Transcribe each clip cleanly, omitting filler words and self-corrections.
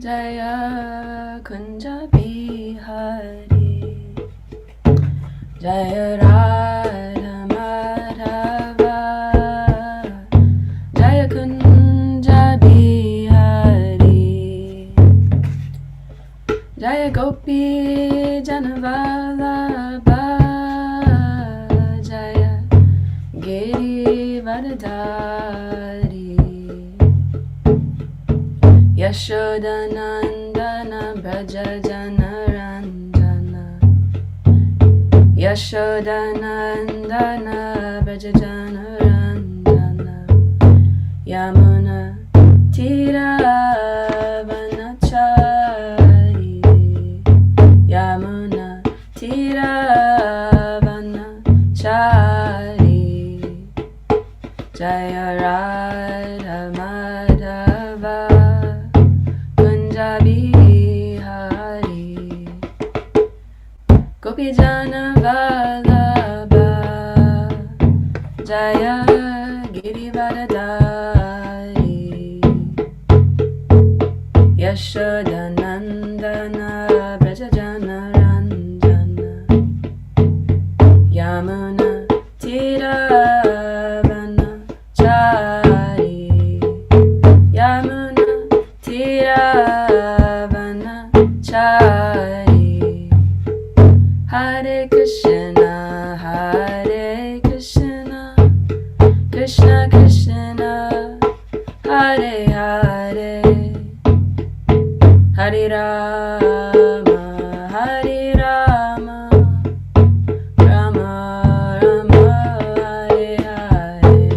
Jaya Kunja Bihari, Jaya Radha Madhava, Jaya Kunja Bihari, Jaya Gopi Janavallabha, Jaya Giri Vadadari, Yashodanandana Braja Janaranjana, Yashodanandana Braja Janaranjana, Yamuna Tiravanachari, Yamuna Tiravanachari, Jaya Radha Madhava, Bihari, Gopi Jana Vallabha, Jaya Giri Vadadari, Yashodanandana Braja Janaranjana, Yamuna Tiravanachari, Yamuna Tiravanachari, Hare Krishna, Hare Krishna, Krishna Krishna, Hare Hare, Hare Rama, Hare Rama, Rama Rama, Hare Hare,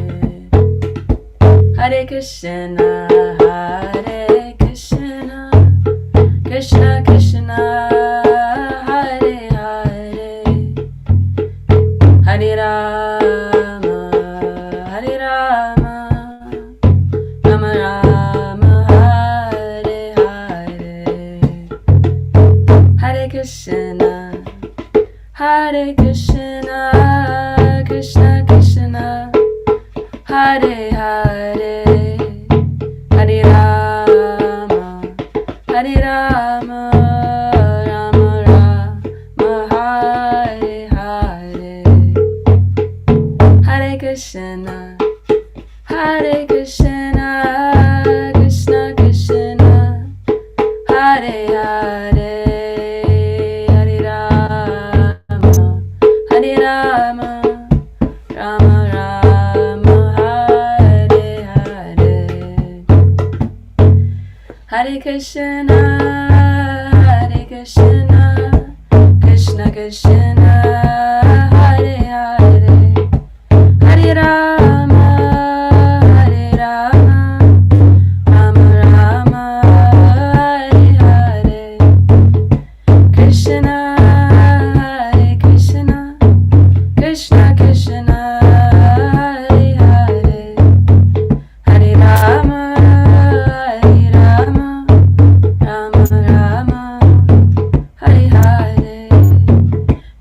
Hare Krishna, Hare Krishna, Krishna Krishna, Hare Hare, Hare Rama, Hare Rama, Rama Rama, Hare Hare, Hare Krishna, Hare Krishna, Krishna Krishna, Hare Hare, Hare Rama, Hare Rama, Rama Rama, Hare Hare, Hare Krishna, Hare Krishna, Krishna Krishna, Hare Hare, Hare Rama, Hare Rama, Rama Rama, Hare Hare, Hare Krishna, Hare Krishna, Krishna Krishna, Hare Hare, Hare Rama, Hare Rama, Rama Rama, Hare Hare, Krishna, Hare Krishna, Krishna Krishna, Hare Hare, Hare Rama, Hare Rama, Rama Rama, Hare Hare,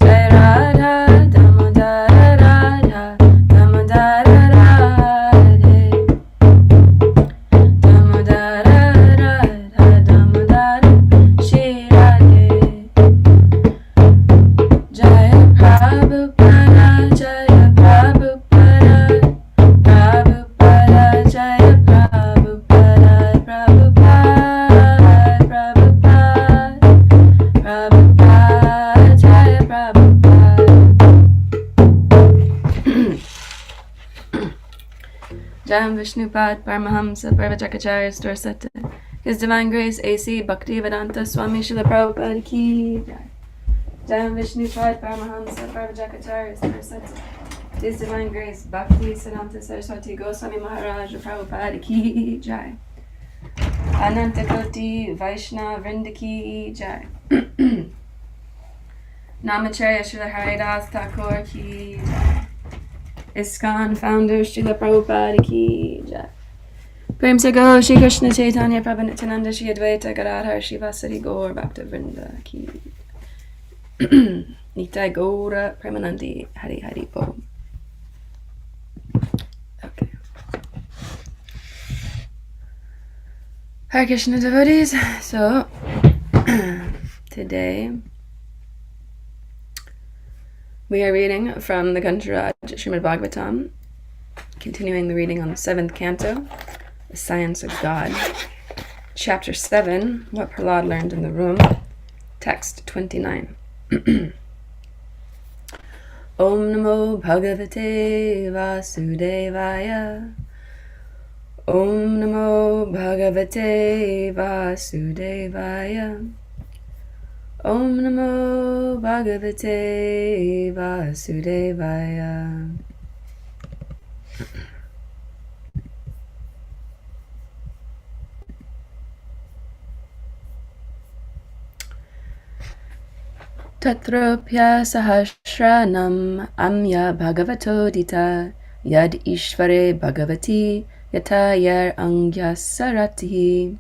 Jai Radha Damodara Radha Damodara Radhe, Damodara Radha Damodara Shri Radhe, Jaya Prabhupada, Jaya Prabhupada, Prabhupada, Jaya Prabhupada, Prabhupada, Prabhupada, Prabhupada, Jaya Prabhupada. Jayam Vishnupad Paramahamsa Parvajakacharya Storsata, His Divine Grace A.C. Bhaktivedanta Swami Srila Prabhupada Ki Jai. Jayam Vishnupad Paramahamsa Parvajakacharya Storsata, His Divine Grace Bhakti Siddhanta Saraswati Goswami Maharaj Prabhupada Ki Jai. Anantakoti Vaishnava Vrinda Ki Jai. Namacharya Srila Haridas Thakur Ki Jai. ISKCON founder Srila Prabhupada Ki Jai. Prem se Gaur Shri Krishna Chaitanya Prabhu Nityananda Shri Advaita Gadadhar Shivasari Gaur Bhakta Vrinda Ki Nitai Gaura Premanandi Hari Hari Om. Okay. Hare Krishna devotees. So, today we are reading from the Kantaraj Srimad Bhagavatam, continuing the reading on the 7th canto, The Science of God. Chapter 7, What Prahlad Learned in the Room, text 29. Om Namo Bhagavate Vasudevaya. Om Namo Bhagavate Vasudevaya. Om Namo Bhagavate Vasudevaya. Tatropya sahasranam amya bhagavato dita yad ishvare bhagavati yatayar angya sarati.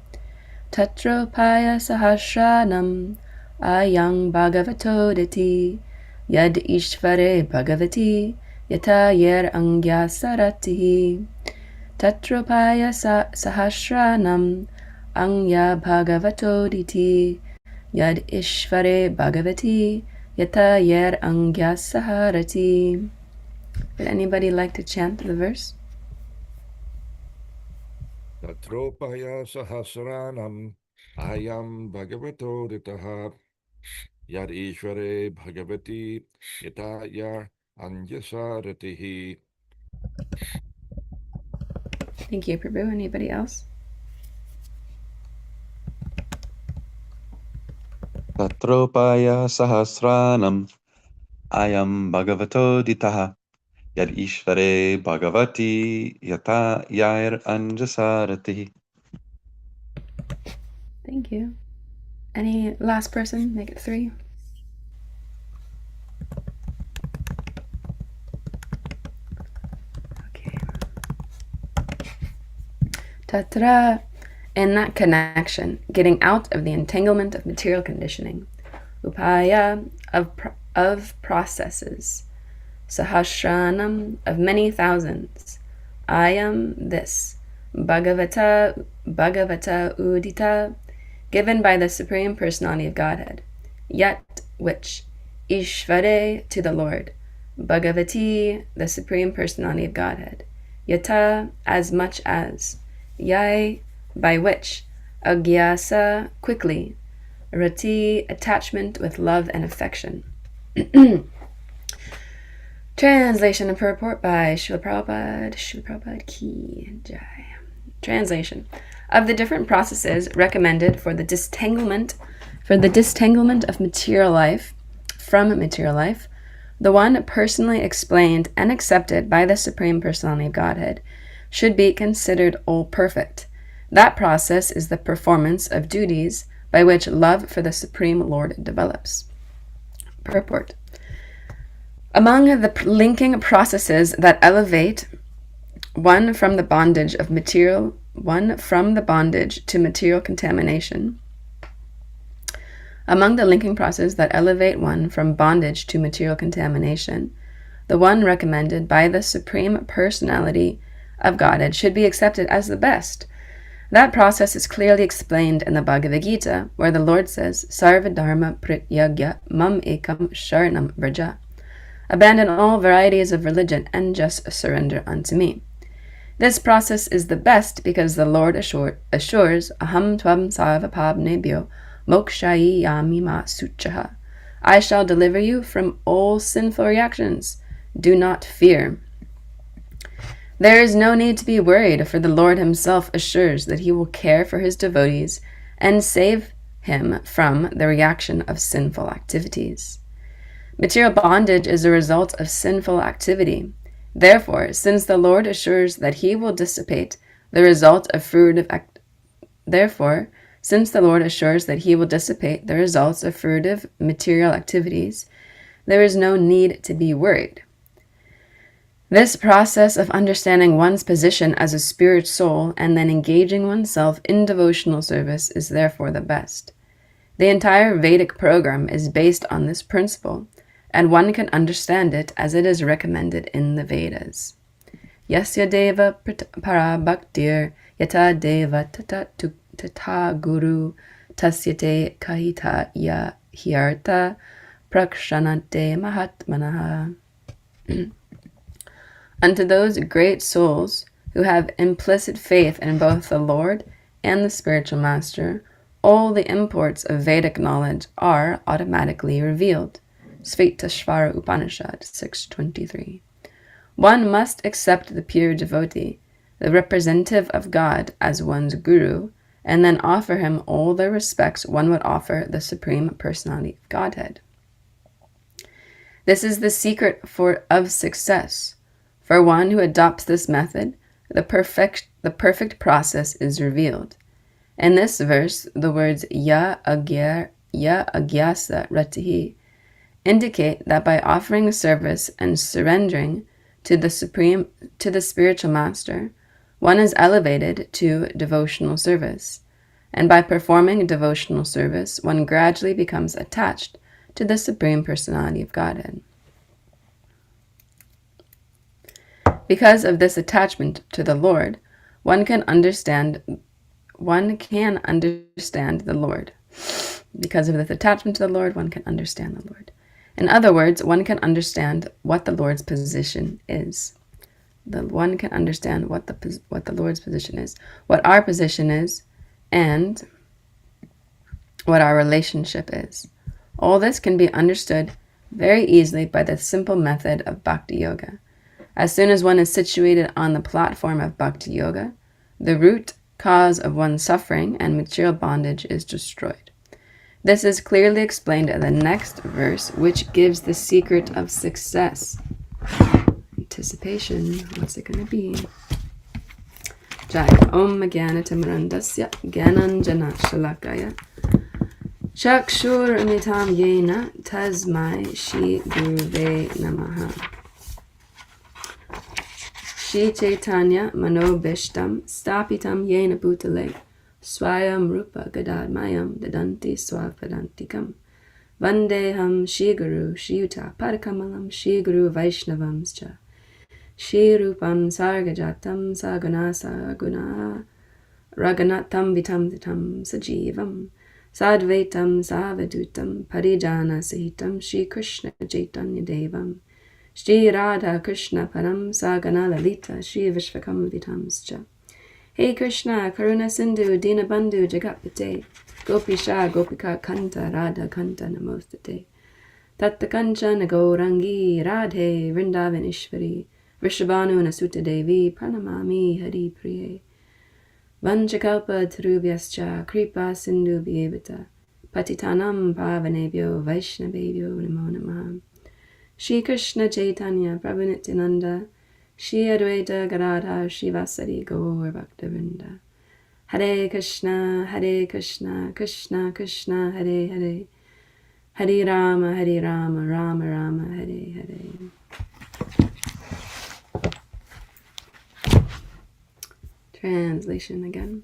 Tatropaya sahasranam ayang bhagavato diti yad ishvare bhagavati yatayar angya sarati. Tatropaya sahasranam anya bhagavato diti Yad Ishvare Bhagavati Yata Yer Angya Saharati. Would anybody like to chant the verse? Tatropaya sahasranam ayam bhagavato ritaha yad ishvare bhagavati yataya anjasaratihi. Thank you, Prabhu. Anybody else? Tatropaya sahasranam ayam bhagavato ditaha yad ishvare bhagavati yata yair anjasaratihi. Thank you. Any last person? Make it 3. Okay. Tatra, in that connection, getting out of the entanglement of material conditioning. Upaya, of processes. Sahasranam, of many thousands. Ayam, this. Bhagavata Udita, given by the Supreme Personality of Godhead. Yet, which. Ishvare, to the Lord. Bhagavati, the Supreme Personality of Godhead. Yata, as much as. Yai, by which. Agyasa, quickly. Rati, attachment with love and affection. Translation and purport by Srila Prabhupada Ki Jai. Translation. Of the different processes recommended for the disentanglement of material life from material life, the one personally explained and accepted by the Supreme Personality of Godhead should be considered all-perfect. That process is the performance of duties by which love for the Supreme Lord develops. Purport. Among the linking processes that elevate one from the bondage to material contamination, the one recommended by the Supreme Personality of Godhead should be accepted as the best. That process is clearly explained in the Bhagavad Gita, where the Lord says, Sarva Dharma Prityagya Mam Ekam Sharanam Vraja. Abandon all varieties of religion and just surrender unto me. This process is the best because the Lord assures, Aham Tvam Sarvapabnebhyo Mokshayi Yami Ma Suchaha. I shall deliver you from all sinful reactions. Do not fear. There is no need to be worried, for the Lord himself assures that he will care for his devotees and save him from the reaction of sinful activities. Material bondage is a result of sinful activity. Therefore, since the Lord assures that he will dissipate the results of fruitive material activities, there is no need to be worried. This process of understanding one's position as a spirit soul and then engaging oneself in devotional service is therefore the best. The entire Vedic program is based on this principle, and one can understand it as it is recommended in the Vedas. Yasya deva para bhaktir yata deva tata tata guru tasyate kahita ya hyarta prakshanate mahatmanaha. Unto those great souls who have implicit faith in both the Lord and the spiritual master, all the imports of Vedic knowledge are automatically revealed. Svetashvara Upanishad 6.23. One must accept the pure devotee, the representative of God, as one's guru, and then offer him all the respects one would offer the Supreme Personality of Godhead. This is the secret of success. For one who adopts this method, the perfect process is revealed. In this verse, the words ya agyasa ratihi indicate that by offering service and surrendering to the spiritual master, one is elevated to devotional service. And by performing devotional service, one gradually becomes attached to the Supreme Personality of Godhead. Because of this attachment to the Lord, one can understand the Lord. Because of this attachment to the Lord, one can understand the Lord. In other words, one can understand what the Lord's position is. One can understand what the Lord's position is, what our position is, and what our relationship is. All this can be understood very easily by the simple method of Bhakti Yoga. As soon as one is situated on the platform of Bhakti Yoga, the root cause of one's suffering and material bondage is destroyed. This is clearly explained in the next verse, which gives the secret of success. Anticipation, what's it going to be? Jai Om Jnanatimrandasya Gyananjana Shalakaya Chakshur Amitam Yena Tasmai Shri Guruve Namaha. Shri Chaitanya Manobishtam Stapitam Yena Bhutale Swayam Rupa Gadadmayam Dadanti Swapadantikam Vandeham Shri Guru Shri Yuta Padakamalam Shri Guru Vaishnavamscha Shri Rupam Sargajatam Saguna Saguna Raganatam Vitam Vitam Sajivam Sadvaitam Savadutam Parijana Sahitam Shri Krishna Chaitanya Devam Shri Radha Krishna Param Sagana Lalita Shri Vishvakam Vitamscha. Hey Krishna Karuna Sindhu Dinabandhu Jagapate Gopisha Gopika Kanta Radha Kanta Namostate Tatta Kanchana Gaurangi Radhe Vrindavan Ishvari Vrishabhanu Nasuta Devi Pranamami Hari Priye Vanchakalpa Tarubhyascha Kripa Sindhu Bhyevata Patitanam Pavanebhyo Vaishnavebhyo Namo Namaha. Shri Krishna Chaitanya Prabhu Nityananda Shri Advaita Gadadhar Shivasari Gaur Bhaktivinoda Hare Krishna Krishna Krishna Hare Hare Hare Rama Rama Rama Hare Hare. Translation again.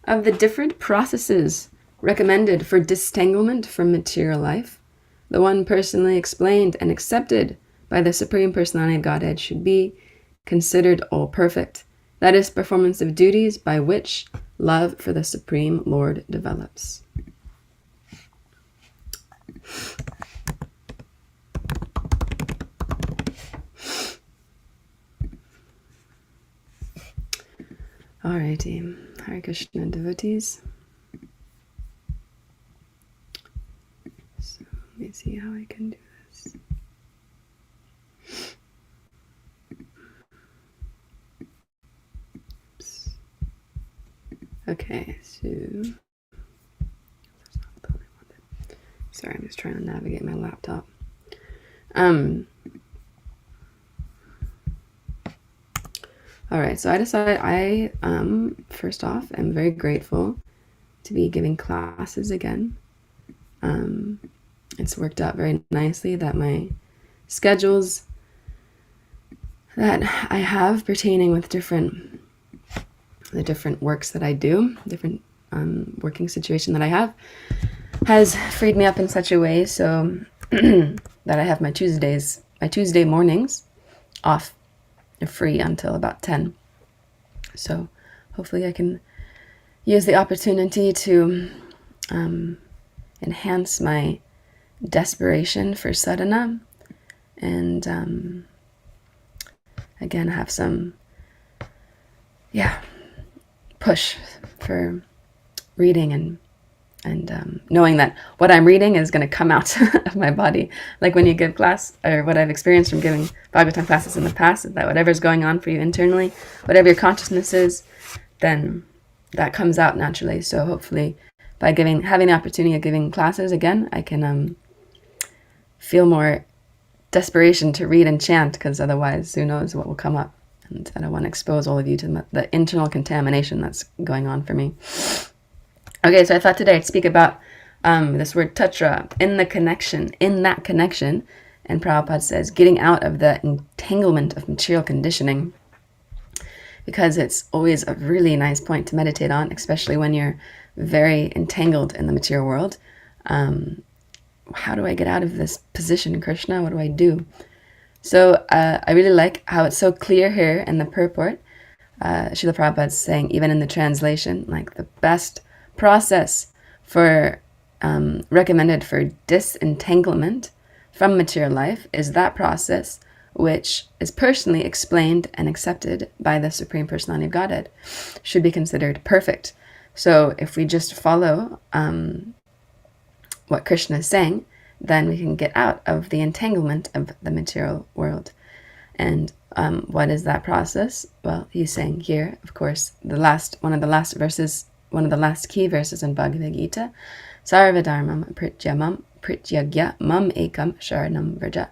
Of the different processes recommended for disentanglement from material life, the one personally explained and accepted by the Supreme Personality of Godhead should be considered all perfect. That is, performance of duties by which love for the Supreme Lord develops. Alrighty, Hare Krishna devotees. So let me see how I can do this. Oops. Okay, so that's not the one I wanted. Sorry, I'm just trying to navigate my laptop. Alright, so I decided first off, I'm very grateful to be giving classes again. It's worked out very nicely that my schedules that I have pertaining with the different works that I do, different working situation that I have, has freed me up in such a way so that I have my Tuesday mornings off free until about 10. So hopefully I can use the opportunity to enhance my desperation for sadhana, and again have some push for reading and knowing that what I'm reading is going to come out of my body. Like when you give class, or what I've experienced from giving Bhagavatam classes in the past, is that whatever's going on for you internally, whatever your consciousness is, then that comes out naturally. So hopefully by having the opportunity of giving classes again, I can feel more desperation to read and chant, because otherwise who knows what will come up. And I don't want to expose all of you to the internal contamination that's going on for me. Okay, so I thought today I'd speak about this word tatra, in that connection. And Prabhupada says, getting out of the entanglement of material conditioning, because it's always a really nice point to meditate on, especially when you're very entangled in the material world. How do I get out of this position, Krishna? What do I do? So I really like how it's so clear here in the purport. Srila Prabhupada's saying, even in the translation, like the best process for recommended for disentanglement from material life is that process which is personally explained and accepted by the Supreme Personality of Godhead, should be considered perfect. So if we just follow what Krishna is saying, then we can get out of the entanglement of the material world. And what is that process? Well, he's saying here, of course, one of the last key verses in Bhagavad Gita, Sarvadharmam Prityagya Mam Ekam Sharanam Vraja.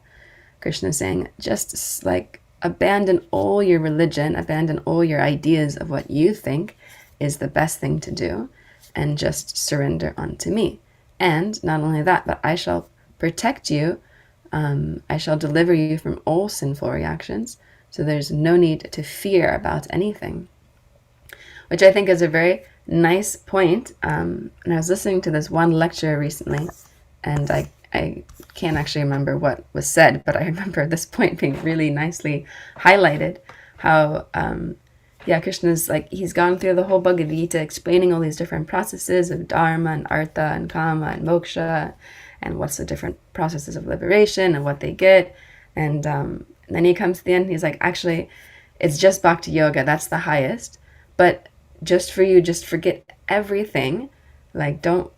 Krishna is saying, just like abandon all your religion, abandon all your ideas of what you think is the best thing to do, and just surrender unto me. And not only that, but I shall protect you, I shall deliver you from all sinful reactions, so there's no need to fear about anything. Which I think is a very nice point. And I was listening to this one lecture recently, and I can't actually remember what was said, but I remember this point being really nicely highlighted. How, Krishna's like, he's gone through the whole Bhagavad Gita explaining all these different processes of dharma and artha and kama and moksha, and what's the different processes of liberation and what they get. And then he comes to the end and he's like, actually, it's just bhakti yoga, that's the highest. But just for you, just forget everything. Like, don't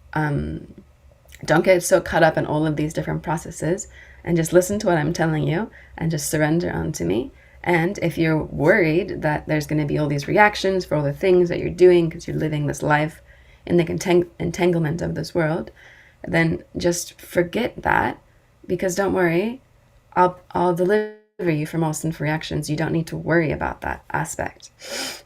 get so caught up in all of these different processes, and just listen to what I'm telling you and just surrender unto me. And if you're worried that there's going to be all these reactions for all the things that you're doing because you're living this life in the entanglement of this world, then just forget that, because don't worry, I'll deliver you from all sinful reactions. You don't need to worry about that aspect,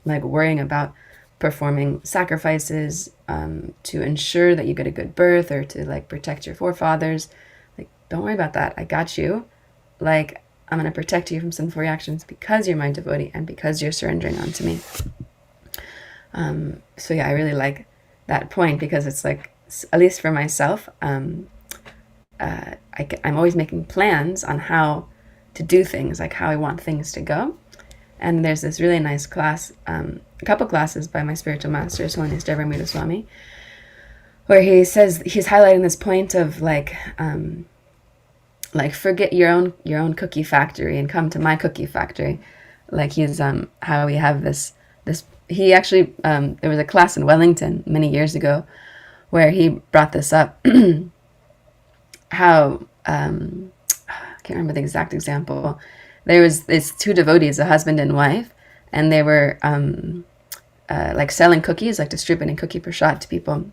like worrying about performing sacrifices to ensure that you get a good birth, or to like protect your forefathers. Like, don't worry about that. I got you. Like, I'm going to protect you from sinful reactions because you're my devotee and because you're surrendering unto me. So yeah, I really like that point, because it's like, at least for myself, I'm always making plans on how to do things, like how I want things to go. And there's this really nice class, a couple classes by my spiritual masters. One is Devamrita Swami, where he says, he's highlighting this point of like forget your own cookie factory and come to my cookie factory. Like he's how we have this he actually there was a class in Wellington many years ago where he brought this up. How I can't remember the exact example. There was these two devotees, a husband and wife, and they were like selling cookies, like distributing cookie prasad to people.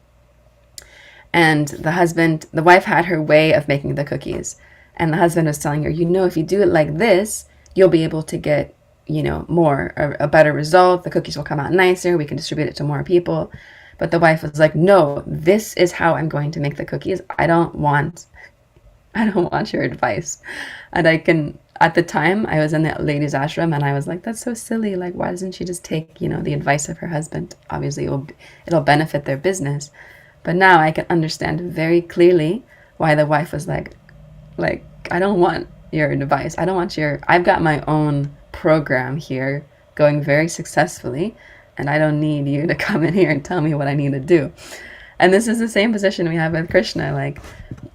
And the wife had her way of making the cookies, and the husband was telling her, if you do it like this, you'll be able to get, more, or a better result. The cookies will come out nicer. We can distribute it to more people. But the wife was like, no, this is how I'm going to make the cookies. I don't want your advice. And at the time, I was in the ladies' ashram, and I was like, that's so silly. Like, why doesn't she just take, the advice of her husband? Obviously, it'll benefit their business. But now I can understand very clearly why the wife was like, I don't want your advice. I've got my own program here going very successfully. and I don't need you to come in here and tell me what I need to do. And this is the same position we have with Krishna. Like,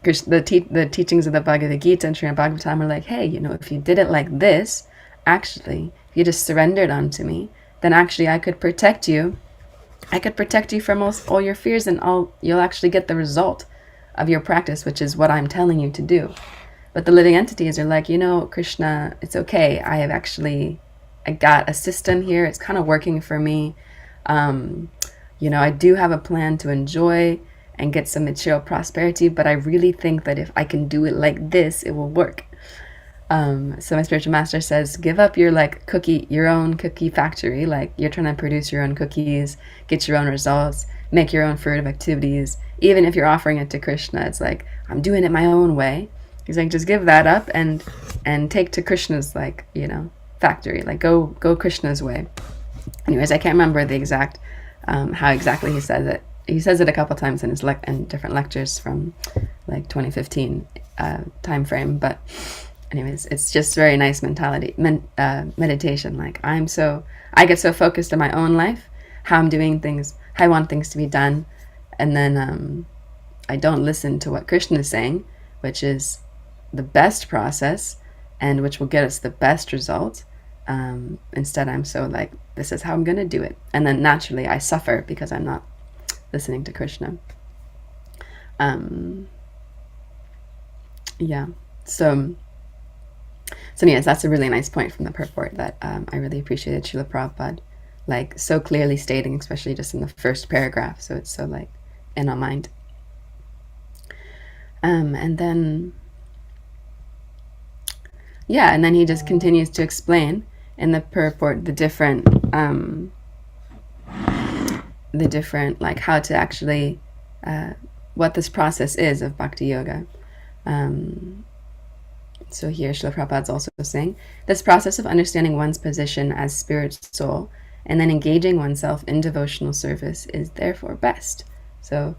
the teachings of the Bhagavad Gita and Srimad Bhagavatam are like, hey, if you did it like this, actually, if you just surrendered unto me, then actually I could protect you. I could protect you from all your fears, and you'll actually get the result of your practice, which is what I'm telling you to do. But the living entities are like, Krishna, it's okay. I got a system here. It's kind of working for me. I do have a plan to enjoy and get some material prosperity, but I really think that if I can do it like this, it will work. So my spiritual master says, give up your own cookie factory. Like, you're trying to produce your own cookies, get your own results, make your own fruitive activities. Even if you're offering it to Krishna, it's like, I'm doing it my own way. He's like, just give that up and take to Krishna's factory. Like, go Krishna's way. Anyways, I can't remember the exact how exactly he says it. He says it a couple times in his in different lectures from 2015 time frame. But anyways, it's just very nice meditation. Like, I get so focused on my own life, how I'm doing things, how I want things to be done, and then I don't listen to what Krishna is saying, which is the best process and which will get us the best result. Instead, I'm so like, this is how I'm going to do it. And then naturally I suffer because I'm not listening to Krishna. So yes, that's a really nice point from the purport that I really appreciated Srila Prabhupada, so clearly stating, especially just in the first paragraph. So it's so in our mind. And then he just continues to explain in the purport the different how to actually what this process is of bhakti yoga. So here Srila Prabhupada is also saying, this process of understanding one's position as spirit soul and then engaging oneself in devotional service is therefore best. So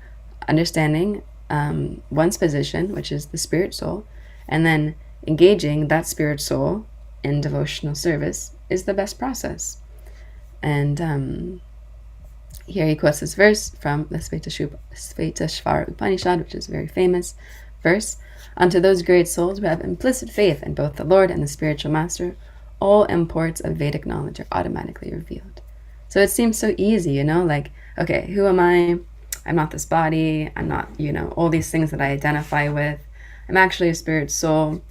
understanding one's position, which is the spirit soul, and then engaging that spirit soul in devotional service is the best process. And here he quotes this verse from the Svetashvara Upanishad, which is a very famous verse. Unto those great souls who have implicit faith in both the Lord and the spiritual master, all imports of Vedic knowledge are automatically revealed. So it seems so easy, okay, who am I? I'm not this body. I'm not, all these things that I identify with. I'm actually a spirit soul.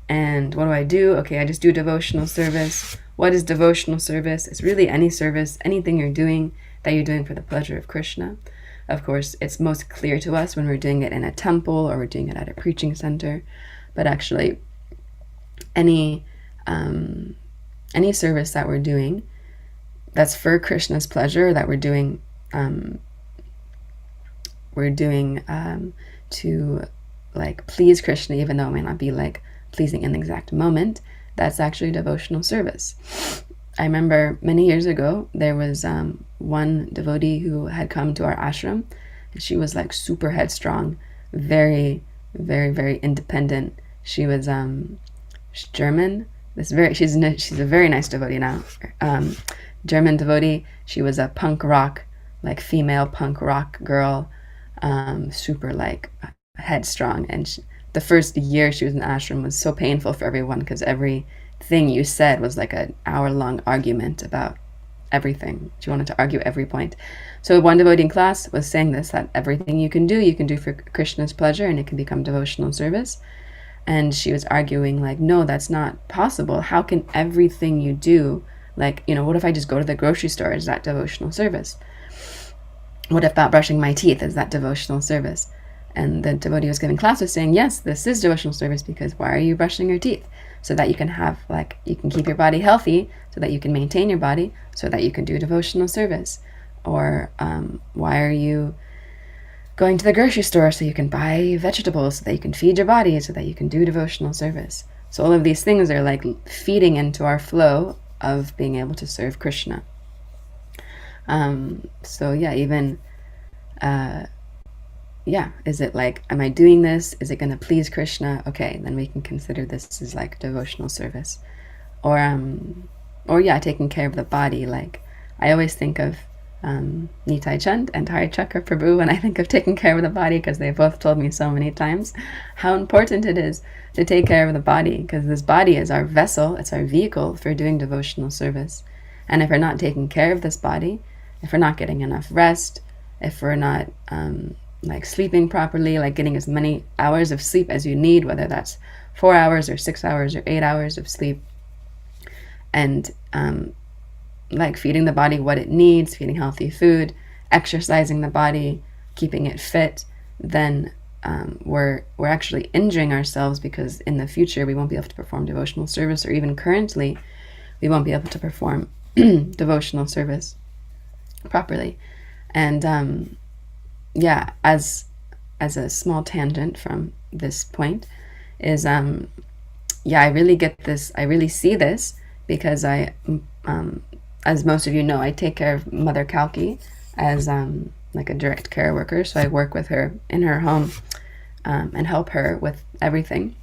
And what do I do? Okay, I just do devotional service. What is devotional service? It's really any service, anything you're doing that you're doing for the pleasure of Krishna. Of course, it's most clear to us when we're doing it in a temple or we're doing it at a preaching center. But actually, any service that we're doing that's for Krishna's pleasure, that we're doing to please Krishna, even though it may not be pleasing in the exact moment, that's actually devotional service. I remember many years ago, there was one devotee who had come to our ashram, and she was super headstrong, very, very, very independent. She was German. She's a very nice devotee now. German devotee. She was a punk rock, female punk rock girl, super headstrong. And the first year she was in the ashram was so painful for everyone because everything you said was an hour-long argument about everything. She wanted to argue every point. So one devotee in class was saying this, that everything you can do for Krishna's pleasure and it can become devotional service. And she was arguing no, that's not possible. How can everything you do, what if I just go to the grocery store? Is that devotional service? What if not brushing my teeth? Is that devotional service? And the devotee was giving class was saying, yes, this is devotional service because why are you brushing your teeth? So that you can have, you can keep your body healthy, so that you can maintain your body, so that you can do devotional service. Or why are you going to the grocery store? So you can buy vegetables, so that you can feed your body, so that you can do devotional service. So all of these things are feeding into our flow of being able to serve Krishna. Is it am I doing this? Is it going to please Krishna? Okay, then we can consider this as devotional service. Or taking care of the body, I always think of Nitai Chand and Hari Chakra Prabhu when I think of taking care of the body, because they both told me so many times how important it is to take care of the body, because this body is our vessel, it's our vehicle for doing devotional service. And if we're not taking care of this body, if we're not getting enough rest, if we're not like sleeping properly, like getting as many hours of sleep as you need, whether that's 4 hours or 6 hours or 8 hours of sleep, and like feeding the body what it needs, feeding healthy food, exercising the body, keeping it fit, then we're actually injuring ourselves, because in the future we won't be able to perform devotional service, or even currently we won't be able to perform devotional service properly. And yeah, as a small tangent from this point is yeah, I really get this, I really see this, because I as most of you know, I take care of Mother Kalki as like a direct care worker. So I work with her in her home and help her with everything.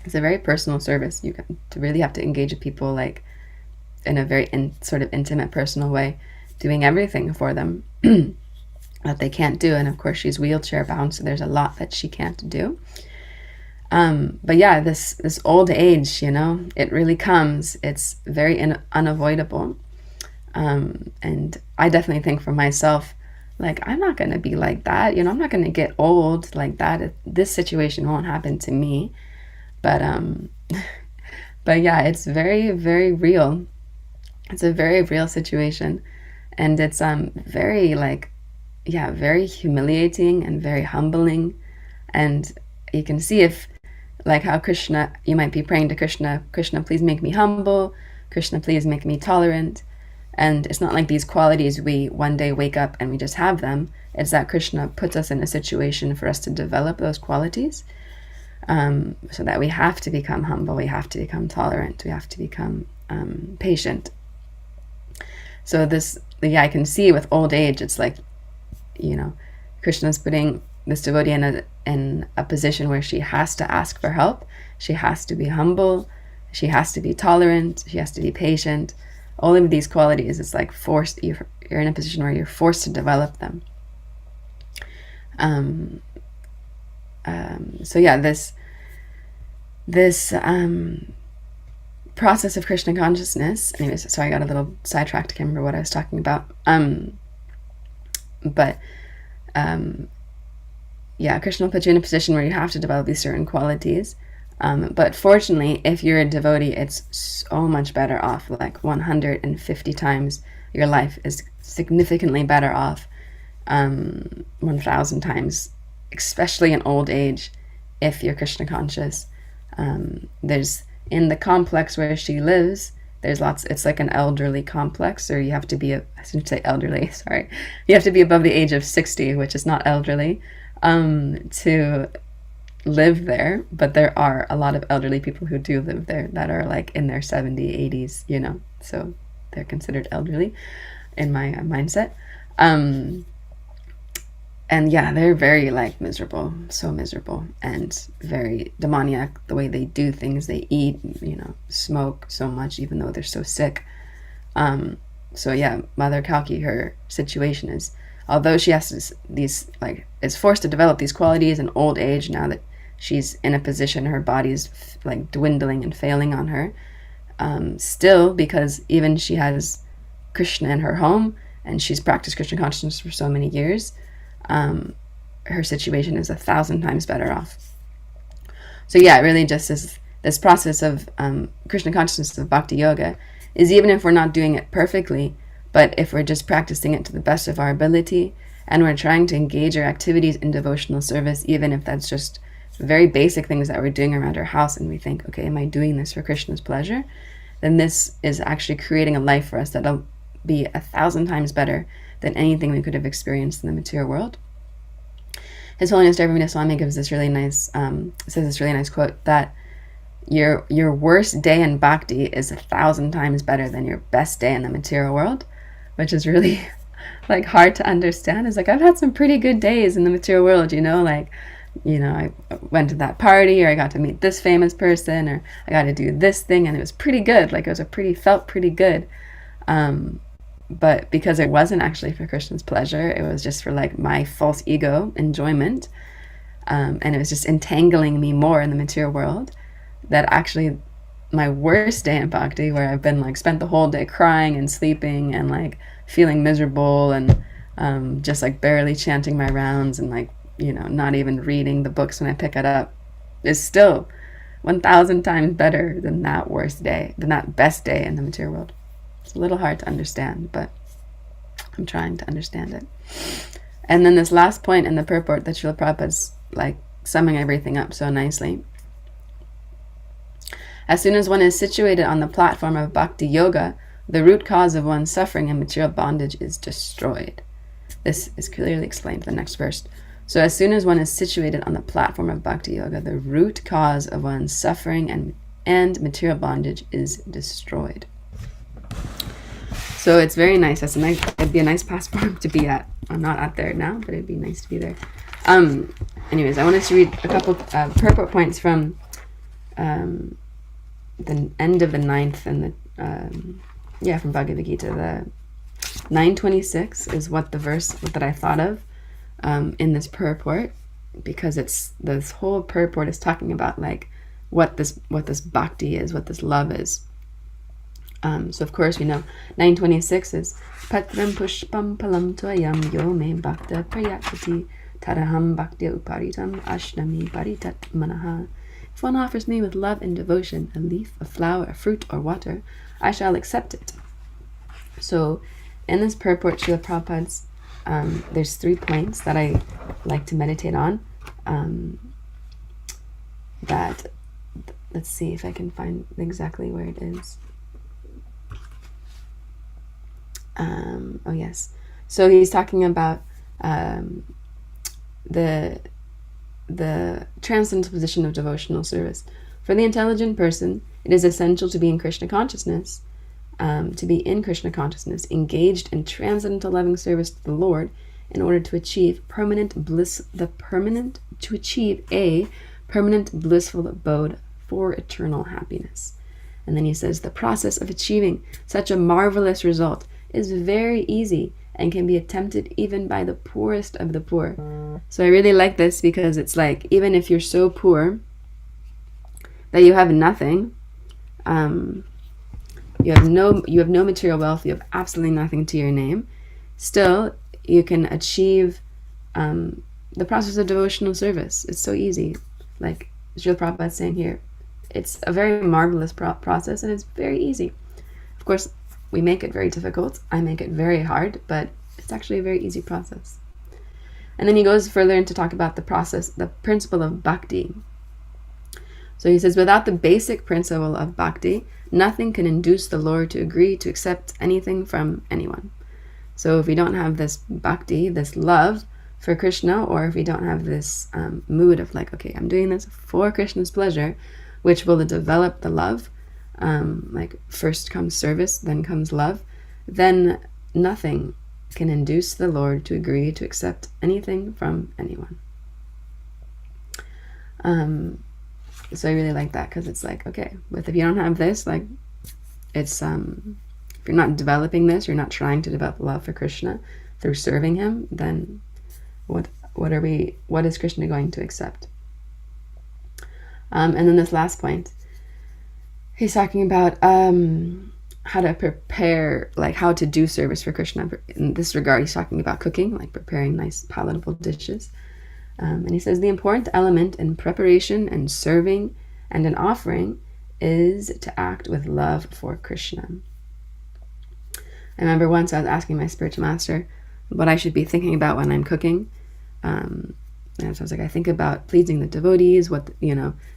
It's a very personal service. You really have to engage with people like in a very sort of intimate, personal way, doing everything for them that they can't do. And of course, she's wheelchair bound, so there's a lot that she can't do. But yeah, this old age, you know, it really comes. It's very unavoidable. And I definitely think for myself, like, I'm not going to be like that. You know, I'm not going to get old like that. This situation won't happen to me. But but yeah, it's very, very real. It's a very real situation. And it's very like, yeah, very humiliating and very humbling. And you can see if, like how Krishna, you might be praying to Krishna, Krishna, please make me humble. Krishna, please make me tolerant. And it's not like these qualities we one day wake up and we just have them. It's that Krishna puts us in a situation for us to develop those qualities, so that we have to become humble, we have to become tolerant, we have to become patient. So this, yeah, I can see with old age, it's like, you know, Krishna's putting this devotee in a position where she has to ask for help, she has to be humble, she has to be tolerant, she has to be patient. All of these qualities, it's like forced, you're in a position where you're forced to develop them. So yeah, this process of Krishna consciousness, anyways, sorry, I got a little sidetracked, I can't remember what I was talking about. Yeah, Krishna will put you in a position where you have to develop these certain qualities. But fortunately, if you're a devotee, it's so much better off, like 150 times. Your life is significantly better off, 1,000 times, especially in old age, if you're Krishna conscious. There's, in the complex where she lives, there's lots, it's like an elderly complex, or you have to be, I shouldn't say elderly, sorry. You have to be above the age of 60, which is not elderly, to live there. But there are a lot of elderly people who do live there that are like in their 70s, 80s, you know, so they're considered elderly in my mindset. And yeah, they're very like miserable, so miserable, and very demoniac, the way they do things. They eat, you know, smoke so much, even though they're so sick. So yeah, Mother Kalki, her situation is, although she has these, like, is forced to develop these qualities in old age, now that she's in a position, her body's like dwindling and failing on her, still, because even she has Krishna in her home and she's practiced Krishna consciousness for so many years, her situation is 1,000 times better off. So yeah, it really just is this process of Krishna consciousness of bhakti yoga, is even if we're not doing it perfectly, but if we're just practicing it to the best of our ability, and we're trying to engage our activities in devotional service, even if that's just very basic things that we're doing around our house, and we think, okay, am I doing this for Krishna's pleasure? Then this is actually creating a life for us that'll be 1,000 times better than anything we could have experienced in the material world. His Holiness Dharma Swami gives this really nice, says this really nice quote, that your worst day in bhakti is 1,000 times better than your best day in the material world, which is really like hard to understand. It's like, I've had some pretty good days in the material world, you know, like, you know, I went to that party, or I got to meet this famous person, or I got to do this thing, and it was pretty good. Like, it was felt pretty good. but because it wasn't actually for Krishna's pleasure, it was just for like my false ego enjoyment, and it was just entangling me more in the material world, that actually my worst day in bhakti, where I've been like spent the whole day crying and sleeping and like feeling miserable and just like barely chanting my rounds and like, you know, not even reading the books when I pick it up, is still 1,000 times better than that worst day, than that best day in the material world. It's a little hard to understand, but I'm trying to understand it. And then this last point in the purport that Srila Prabhupada's like summing everything up so nicely. As soon as one is situated on the platform of bhakti yoga, the root cause of one's suffering and material bondage is destroyed. This is clearly explained in the next verse. So as soon as one is situated on the platform of bhakti yoga, the root cause of one's suffering and material bondage is destroyed. So it's very nice. It'd be a nice platform to be at. I'm not at there now, but it'd be nice to be there. Anyways, I wanted to read a couple purport points from the end of the 9th and from Bhagavad Gita. The 926 is what the verse that I thought of in this purport, because this whole purport is talking about like what this bhakti is, what this love is. So of course we know 926 is Patram Pushpam Palam Tvayam Yo Me Bhakta Prayakati Taraham Bhakti Uparitam Ashnami Paritat Manaha. If one offers me with love and devotion a leaf, a flower, a fruit, or water, I shall accept it. So in this purport, Srila Prabhupada's, there's 3 points that I like to meditate on. Let's see if I can find exactly where it is. Oh yes. So he's talking about the transcendental position of devotional service. For the intelligent person, it is essential to be in Krishna consciousness, engaged in transcendental loving service to the Lord, in order to achieve permanent blissful abode for eternal happiness. And then he says, the process of achieving such a marvelous result is very easy and can be attempted even by the poorest of the poor. So I really like this, because it's like, even if you're so poor that you have nothing, you have no material wealth, you have absolutely nothing to your name, still you can achieve the process of devotional service. It's so easy. Like Srila Prabhupada is saying here, it's a very marvelous process, and it's very easy. Of course, we make it very difficult. I make it very hard, but it's actually a very easy process. And then he goes further into talk about the principle of bhakti. So he says, without the basic principle of bhakti, nothing can induce the Lord to agree to accept anything from anyone. So if we don't have this bhakti, this love for Krishna, or if we don't have this mood of like, okay, I'm doing this for Krishna's pleasure, which will develop the love, like first comes service, then comes love, then nothing can induce the Lord to agree to accept anything from anyone. So I really like that, because it's like, okay, but if you don't have this, like, it's if you're not developing this, you're not trying to develop love for Krishna through serving him, then what is Krishna going to accept? And then this last point, he's talking about how to prepare, like how to do service for Krishna. In this regard, he's talking about cooking, like preparing nice palatable dishes. And he says the important element in preparation and serving and an offering is to act with love for Krishna. I remember once I was asking my spiritual master what I should be thinking about when I'm cooking. And so I was like, I think about pleasing the devotees,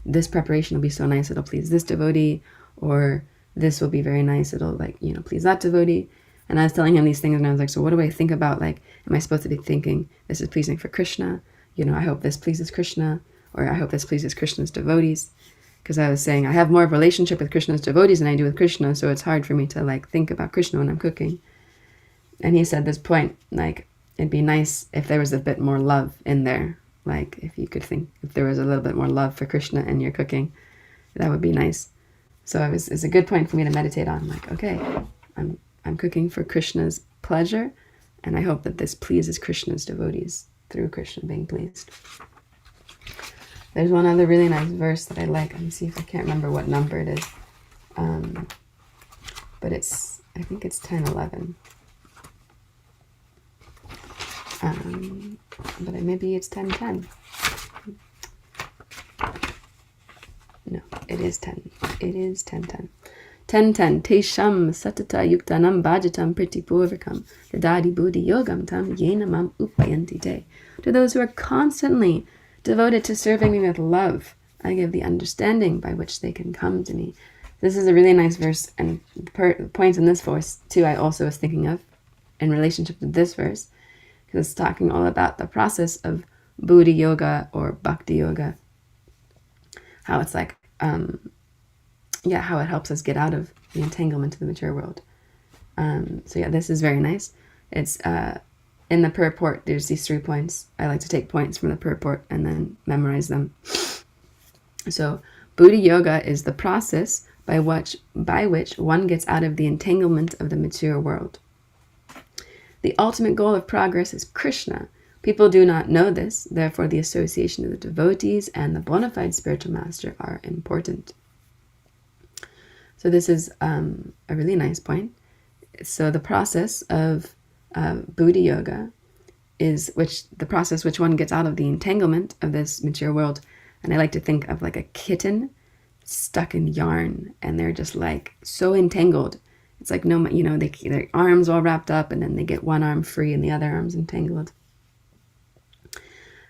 this preparation will be so nice, it'll please this devotee, or this will be very nice, it'll please that devotee. And I was telling him these things, and I was like, so what do I think about? Like, am I supposed to be thinking this is pleasing for Krishna? I hope this pleases Krishna, or I hope this pleases Krishna's devotees. Because I was saying I have more of a relationship with Krishna's devotees than I do with Krishna, so it's hard for me to like think about Krishna when I'm cooking. And he said this point, like, it'd be nice if there was a bit more love in there. Like, if you could think, if there was a little bit more love for Krishna in your cooking, that would be nice. So it's a good point for me to meditate on. Like, okay, I'm I'm cooking for Krishna's pleasure, and I hope that this pleases Krishna's devotees through Krishna being pleased. There's one other really nice verse that I like. Let me see if I can't remember what number it is. But I think it's 10:11. But maybe it's 10:10. No, it is 10. It is 10:10. 10:10. Tesham satata yuktanam bhajatam pritipurvikam dadadi buddhi yogam tam yenamam upayanti te. To those who are constantly devoted to serving me with love, I give the understanding by which they can come to me. This is a really nice verse, and the point in this verse too I also was thinking of in relationship to this verse, because it's talking all about the process of buddhi yoga or bhakti yoga, how it's like how it helps us get out of the entanglement of the material world. This is very nice. It's in the purport, there's these 3 points. I like to take points from the purport and then memorize them. So buddhi yoga is the process by which one gets out of the entanglement of the material world. The ultimate goal of progress is Krishna. People do not know this, therefore the association of the devotees and the bona fide spiritual master are important. So this is a really nice point. So the process of buddhi yoga is the process which one gets out of the entanglement of this material world. And I like to think of like a kitten stuck in yarn, and they're just like so entangled. It's like their arms all wrapped up, and then they get one arm free and the other arm's entangled.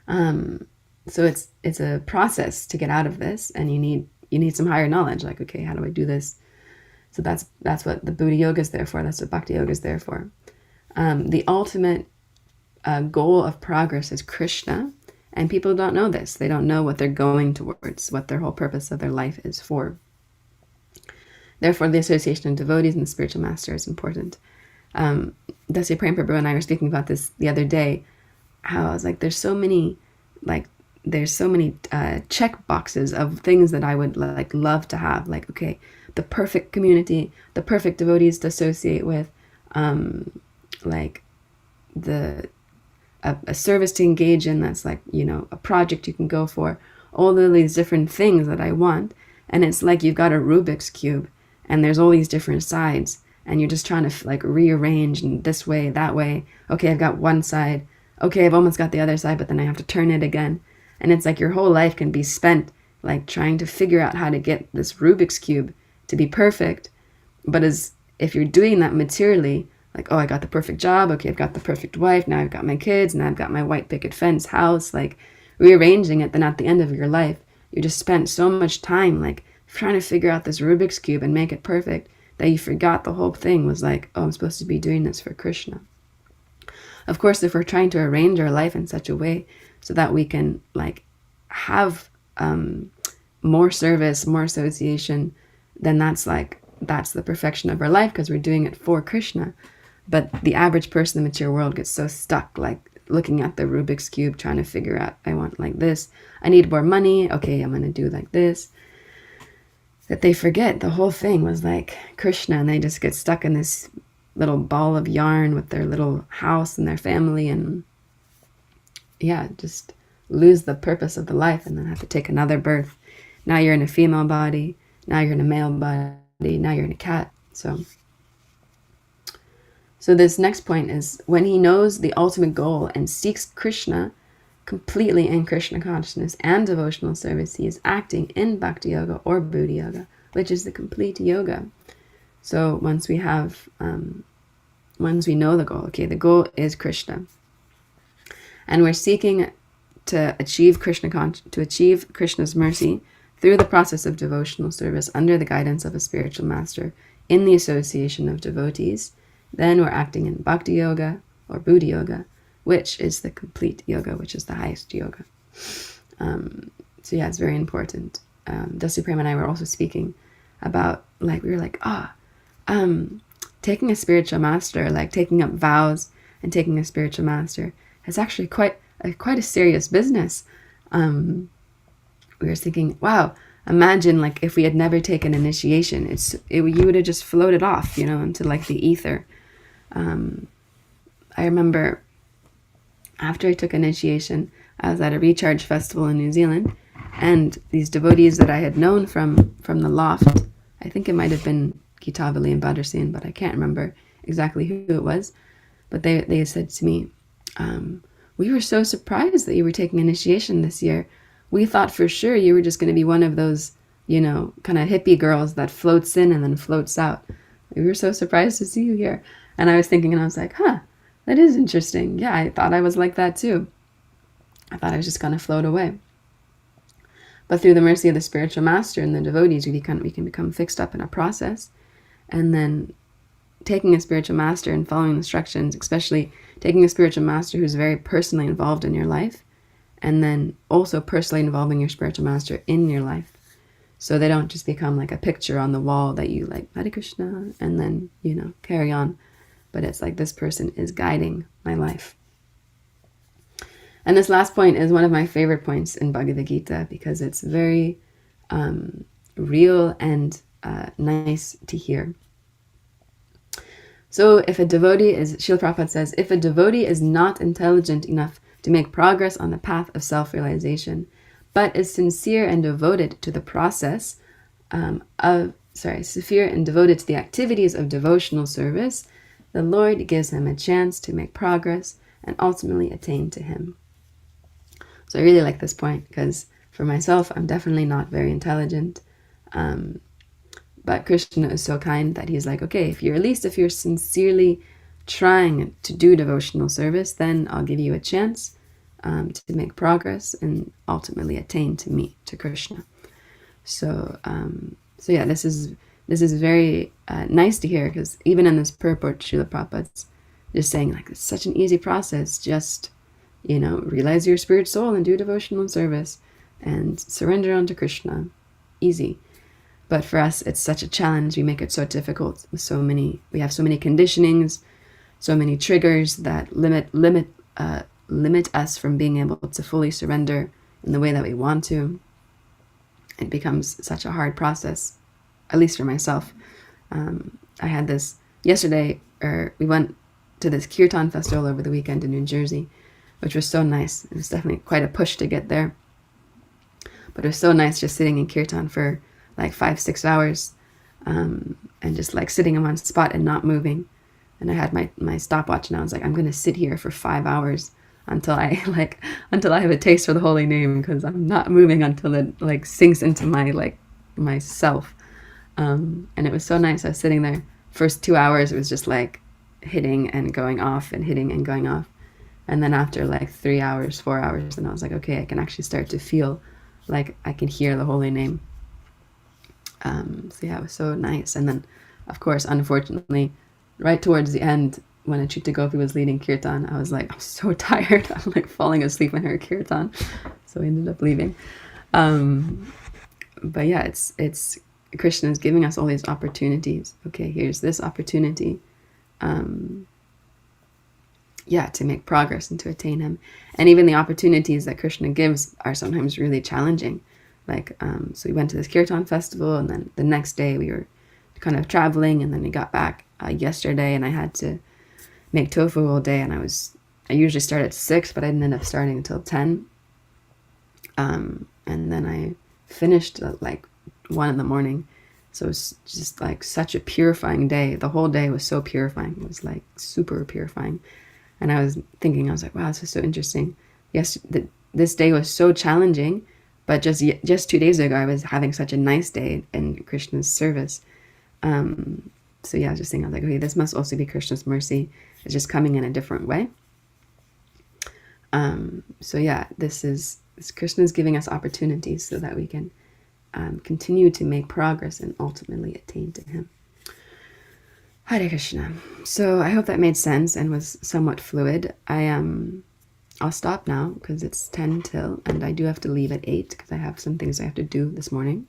So it's a process to get out of this, and you need some higher knowledge. Like, okay, how do I do this? So that's what the buddhi yoga is there for. That's what bhakti yoga is there for. The ultimate goal of progress is Krishna, and people don't know this. They don't know what they're going towards, what their whole purpose of their life is for. Therefore, the association of devotees and the spiritual master is important. Dasya Prem Prabhu and I were speaking about this the other day, how I was like, there's so many check boxes of things that I would love to have. Like, okay, the perfect community, the perfect devotees to associate with, a service to engage in that's like, a project you can go for, all of these different things that I want. And it's like you've got a Rubik's Cube, and there's all these different sides, and you're just trying to rearrange in this way, that way. Okay, I've got one side. Okay, I've almost got the other side, but then I have to turn it again. And it's like your whole life can be spent trying to figure out how to get this Rubik's Cube to be perfect. But if you're doing that materially, I got the perfect job. Okay, I've got the perfect wife. Now I've got my kids. Now I've got my white picket fence house. Rearranging it, then at the end of your life, you just spent so much time trying to figure out this Rubik's Cube and make it perfect that you forgot the whole thing was I'm supposed to be doing this for Krishna. Of course, if we're trying to arrange our life in such a way so that we can have more service, more association, then that's the perfection of our life, because we're doing it for Krishna. But the average person in the material world gets so stuck, looking at the Rubik's Cube, trying to figure out, I want this, I need more money, okay, I'm going to do this, that they forget the whole thing was Krishna, and they just get stuck in this little ball of yarn with their little house and their family, and just lose the purpose of the life, and then have to take another birth. Now you're in a female body, now you're in a male body, now you're in a cat. So this next point is, when he knows the ultimate goal and seeks Krishna completely in Krishna consciousness and devotional service, he is acting in bhakti yoga or buddhi yoga, which is the complete yoga. So once we know the goal, okay, the goal is Krishna, and we're seeking to achieve Krishna's mercy through the process of devotional service under the guidance of a spiritual master in the association of devotees, then we're acting in bhakti yoga or buddhi yoga, which is the complete yoga, which is the highest yoga. It's very important. Dasya Prem and I were also speaking about taking a spiritual master, taking up vows and taking a spiritual master is actually quite a serious business. We were thinking, wow, imagine like if we had never taken initiation, you would have just floated off, into like the ether. I remember after I took initiation, I was at a recharge festival in New Zealand, and these devotees that I had known from the loft, I think it might have been Gita and Badarsin, but I can't remember exactly who it was, but they said to me, we were so surprised that you were taking initiation this year. We thought for sure you were just going to be one of those, kind of hippie girls that floats in and then floats out. We were so surprised to see you here. And I was thinking, and I was like, that is interesting. Yeah, I thought I was like that too. I thought I was just going to float away. But through the mercy of the spiritual master and the devotees, we can become fixed up in a process. And then taking a spiritual master and following instructions, especially taking a spiritual master who's very personally involved in your life, and then also personally involving your spiritual master in your life. So they don't just become like a picture on the wall that you like, Hare Krishna, and then, carry on. But it's like this person is guiding my life. And this last point is one of my favorite points in Bhagavad Gita because it's very real and nice to hear. So if a devotee is, Srila Prabhupada says, if a devotee is not intelligent enough to make progress on the path of self-realization, but is sincere and devoted to the process sincere and devoted to the activities of devotional service, the Lord gives him a chance to make progress and ultimately attain to him. So I really like this point because for myself, I'm definitely not very intelligent. But Krishna is so kind that he's like, okay, if you're sincerely trying to do devotional service, then I'll give you a chance to make progress and ultimately attain to me, to Krishna. So yeah, this is very nice to hear because even in this purport, Srila Prabhupada's just saying like it's such an easy process. Just realize your spirit soul and do devotional service and surrender unto Krishna. Easy. But for us, it's such a challenge. We make it so difficult with we have so many conditionings, so many triggers that limit us from being able to fully surrender in the way that we want to. It becomes such a hard process, at least for myself. I had this yesterday, we went to this Kirtan festival over the weekend in New Jersey, which was so nice. It was definitely quite a push to get there. But it was so nice just sitting in Kirtan for like 5-6 hours and just like sitting in one spot and not moving. And I had my stopwatch and I was like, I'm going to sit here for 5 hours until I have a taste for the holy name because I'm not moving until it like sinks into myself. And it was so nice. I was sitting there. First 2 hours, it was just like hitting and going off and hitting and going off. And then after like 3 hours, 4 hours, and I was like, okay, I can actually start to feel like I can hear the holy name. So yeah, it was so nice. And then, of course, unfortunately, right towards the end, when Achita Gopi was leading Kirtan, I was like, I'm so tired. I'm like falling asleep in her Kirtan. So we ended up leaving. But yeah, it's Krishna is giving us all these opportunities. Okay, here's this opportunity. To make progress and to attain him. And even the opportunities that Krishna gives are sometimes really challenging. So we went to this Kirtan festival, and then the next day we were kind of traveling, and then we got back yesterday, and I had to make tofu all day, and I usually start at 6, but I didn't end up starting until 10. And then I finished at like 1 in the morning. So it was just like such a purifying day. The whole day was so purifying. It was like super purifying. And I was like, wow, this is so interesting. Yes, this day was so challenging, but just 2 days ago, I was having such a nice day in Krishna's service. So yeah, I was just thinking, I was like, okay, this must also be Krishna's mercy. It's just coming in a different way. So yeah, this Krishna's giving us opportunities so that we can continue to make progress and ultimately attain to him. Hare Krishna. So I hope that made sense and was somewhat fluid. I'll stop now because it's 10 till, and I do have to leave at 8 because I have some things I have to do this morning.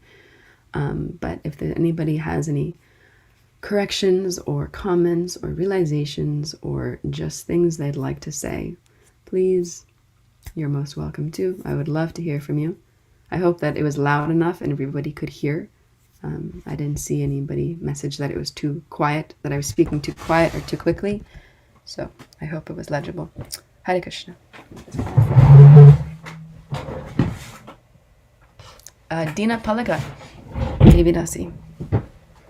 But if anybody has any corrections or comments or realizations or just things they'd like to say, please, you're most welcome to. I would love to hear from you. I hope that it was loud enough and everybody could hear. I didn't see anybody message that it was too quiet, that I was speaking too quiet or too quickly. So I hope it was legible. Hare Krishna. Dina Palaga, Devidasi.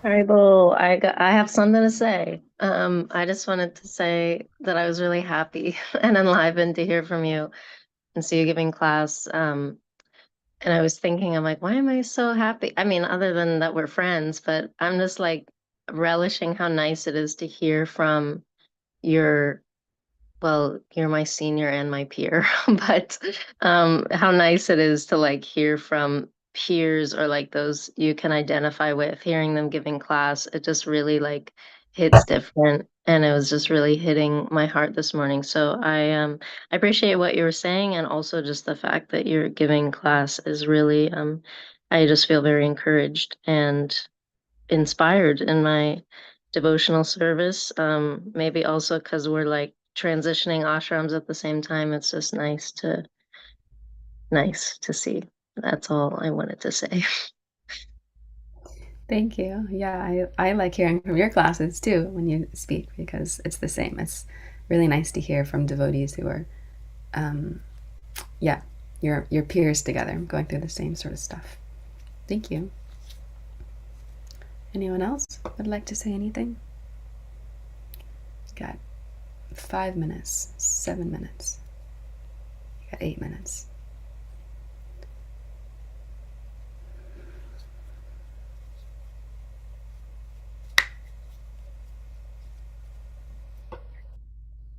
Haribo, I have something to say. I just wanted to say that I was really happy and enlivened to hear from you and see you giving class. And I was thinking, I'm like, why am I so happy? I mean, other than that we're friends, but I'm just like relishing how nice it is to hear from your, well, you're my senior and my peer, but how nice it is to like hear from peers or like those you can identify with, hearing them giving class. It just really like hits different. And it was just really hitting my heart this morning. So I appreciate what you were saying, and also just the fact that you're giving class is really I just feel very encouraged and inspired in my devotional service. Maybe also because we're like transitioning ashrams at the same time. It's just nice to see. That's all I wanted to say. Thank you. Yeah, I like hearing from your classes too when you speak, because it's the same. It's really nice to hear from devotees who are, yeah, your peers together, going through the same sort of stuff. Thank you. Anyone else would like to say anything? Got 5 minutes, 7 minutes. Got 8 minutes.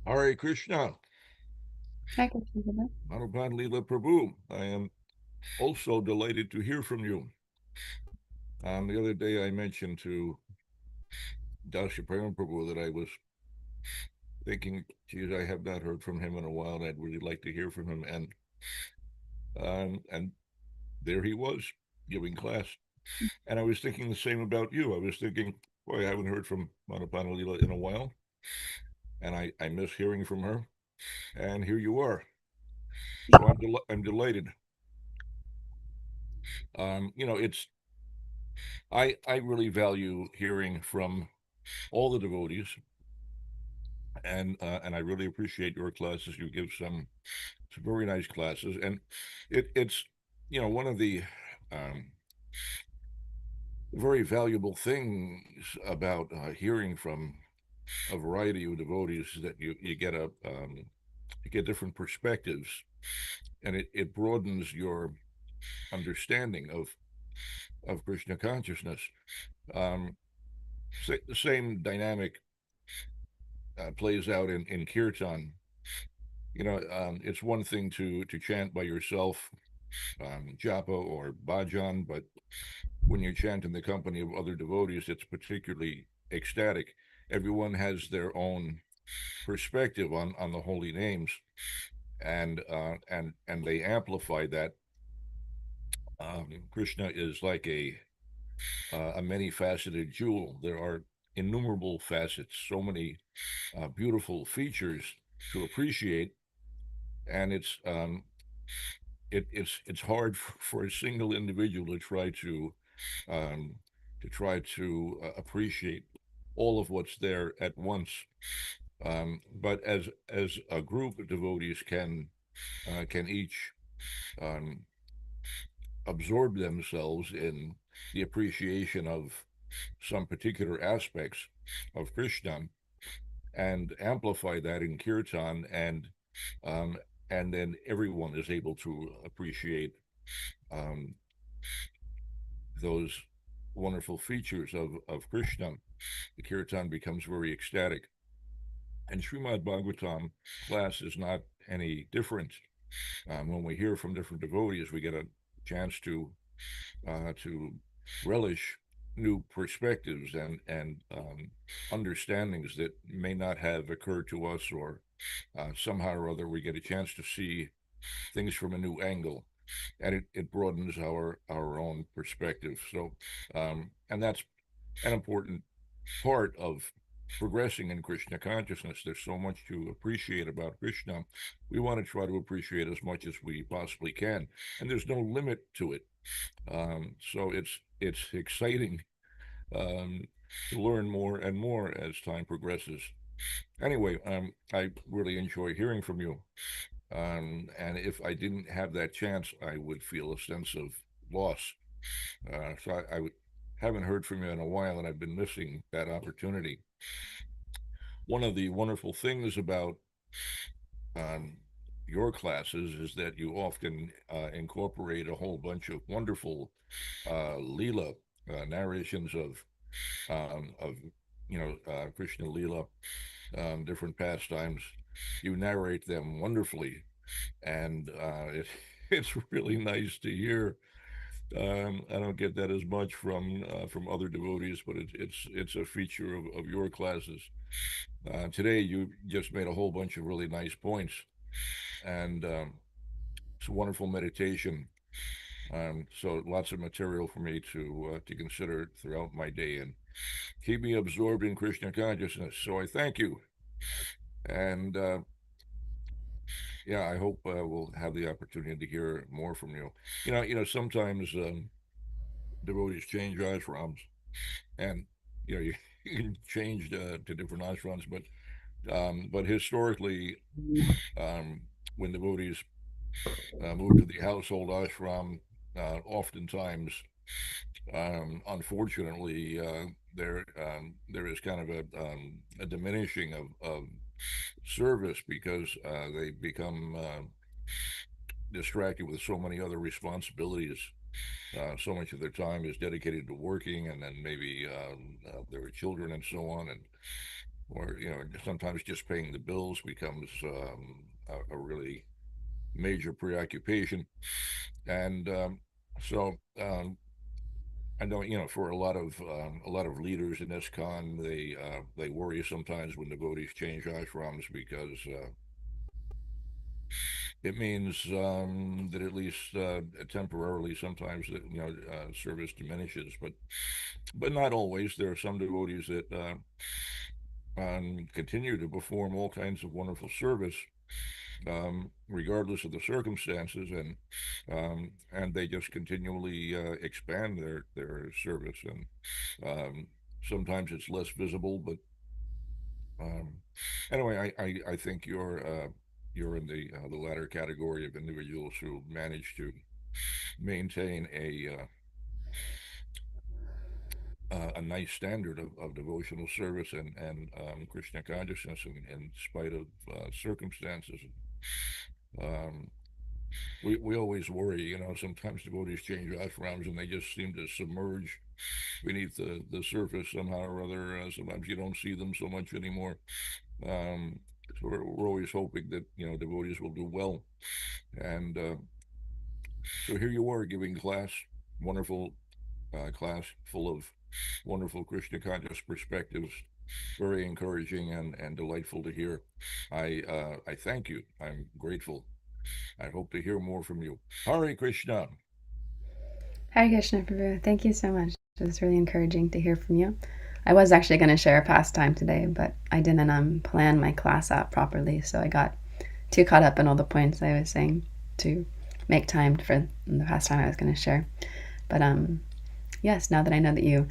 Hare Krishna. Hi, Krishna. Manupan Leela Prabhu. I am also delighted to hear from you. The other day I mentioned to Dasha Prema Prabhu that I was thinking, geez, I have not heard from him in a while, and I'd really like to hear from him. And there he was giving class. And I was thinking the same about you. I was thinking, boy, I haven't heard from Manupana Leela in a while, and I miss hearing from her. And here you are. So I'm delighted. It's I really value hearing from all the devotees, and I really appreciate your classes. You give some very nice classes, and it's one of the very valuable things about hearing from a variety of devotees is that you get different perspectives, and it broadens your understanding of Krishna consciousness. The same dynamic plays out in kirtan. It's one thing to chant by yourself, japa or bhajan, but when you chant in the company of other devotees, it's particularly ecstatic. Everyone has their own perspective on the holy names, and they amplify that. Krishna is like a many-faceted jewel. There are innumerable facets, so many beautiful features to appreciate, and it's hard for a single individual to try to appreciate all of what's there at once. But as a group of devotees can each um, absorb themselves in the appreciation of some particular aspects of Krishna and amplify that in kirtan, and then everyone is able to appreciate um, those wonderful features of Krishna. The kirtan becomes very ecstatic. And Srimad Bhagavatam class is not any different. When we hear from different devotees, we get a chance to relish new perspectives and understandings that may not have occurred to us, or somehow or other we get a chance to see things from a new angle, and it broadens our own perspective. So and that's an important part of progressing in Krishna consciousness. There's so much to appreciate about Krishna. We want to try to appreciate as much as we possibly can, and there's no limit to it. So it's exciting to learn more and more as time progresses. Anyway, I really enjoy hearing from you. And if I didn't have that chance, I would feel a sense of loss. So I haven't heard from you in a while, and I've been missing that opportunity. One of the wonderful things about your classes is that you often incorporate a whole bunch of wonderful Leela narrations of Krishna Leela, different pastimes. You narrate them wonderfully, and it's really nice to hear. I don't get that as much from other devotees, but it's a feature of your classes. Today you just made a whole bunch of really nice points, and it's a wonderful meditation. So lots of material for me to consider throughout my day and keep me absorbed in Krishna consciousness. So I thank you, and yeah, I hope we'll have the opportunity to hear more from you. Sometimes devotees change ashrams, and you can change to different ashrams, but historically, when devotees move to the household ashram, oftentimes, unfortunately, there is kind of a diminishing of service because they become distracted with so many other responsibilities. So much of their time is dedicated to working, and then maybe there are children and so on, or sometimes just paying the bills becomes a really major preoccupation. And so I know, for a lot of leaders in ISKCON, they worry sometimes when devotees change ashrams because it means that at least temporarily, sometimes service diminishes, but not always. There are some devotees that continue to perform all kinds of wonderful service, regardless of the circumstances, and they just continually expand their service, and sometimes it's less visible, but anyway, I think you're in the latter category of individuals who manage to maintain a nice standard of devotional service and Krishna consciousness in spite of circumstances. We always worry, sometimes devotees change ashrams and they just seem to submerge beneath the surface somehow or other. Sometimes you don't see them so much anymore. So we're always hoping that devotees will do well, and so here you are giving class, wonderful class full of wonderful Krishna conscious perspectives, very encouraging and delightful to hear. I thank you. I'm grateful. I hope to hear more from you. Hare Krishna. Hare Krishna, Prabhu. Thank you so much. It was really encouraging to hear from you. I was actually going to share a pastime today, but I didn't plan my class out properly, so I got too caught up in all the points I was saying to make time for the pastime I was going to share. But yes, now that I know that you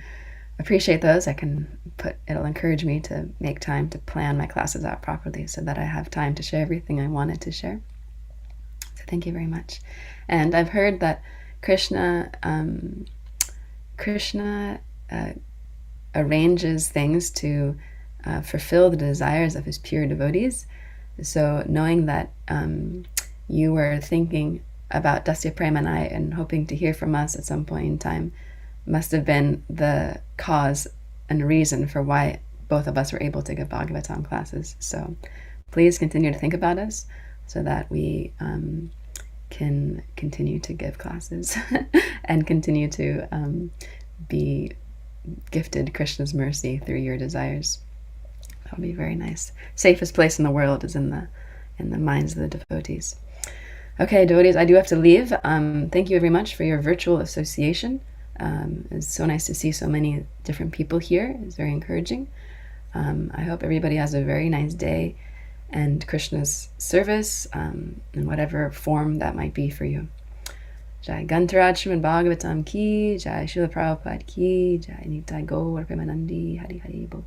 appreciate those, it'll encourage me to make time to plan my classes out properly so that I have time to share everything I wanted to share. So thank you very much. And I've heard that Krishna arranges things to fulfill the desires of his pure devotees. So knowing that you were thinking about Dasya Premanai and hoping to hear from us at some point in time must have been the cause and reason for why both of us were able to give Bhagavatam classes. So please continue to think about us so that we can continue to give classes and continue to be gifted Krishna's mercy through your desires. That would be very nice. Safest place in the world is in the minds of the devotees. Okay, devotees, I do have to leave. Thank you very much for your virtual association. It's so nice to see so many different people here. It's very encouraging. I hope everybody has a very nice day and Krishna's service in whatever form that might be for you. Jai Gantaraj Srimad Bhagavatam ki, Jai Srila Prabhupada ki, Jai Nitai Gaur Premanandi, Hari Hari Bol.